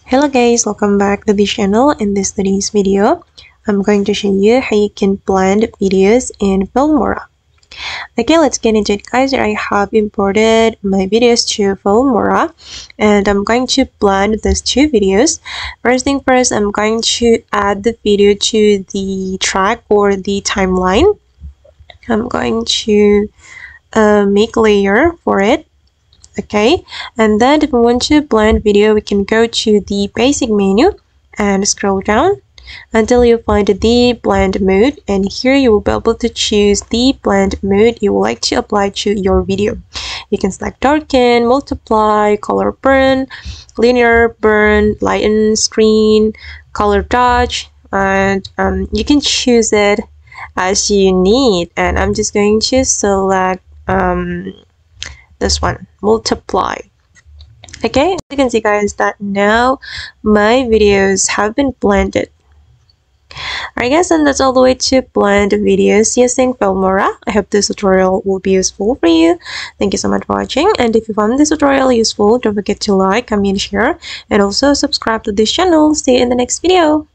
Hello guys, welcome back to the channel. In today's video, I'm going to show you how you can blend videos in Filmora. Okay, let's get into it guys. I have imported my videos to Filmora and I'm going to blend these two videos. First thing first, I'm going to add the video to the track or the timeline. I'm going to make a layer for it. Okay, and then if we want to blend video, we can go to the basic menu and scroll down until you find the blend mode, and here you will be able to choose the blend mode you would like to apply to your video. You can select darken, multiply, color burn, linear burn, lighten, screen, color dodge, and you can choose it as you need. And I'm just going to select this one, multiply. Okay, as you can see guys that now my videos have been blended. Alright guys, and that's all the way to blend videos using Filmora. I hope this tutorial will be useful for you. Thank you so much for watching, and if you found this tutorial useful, don't forget to like, comment, share, and also subscribe to this channel. See you in the next video.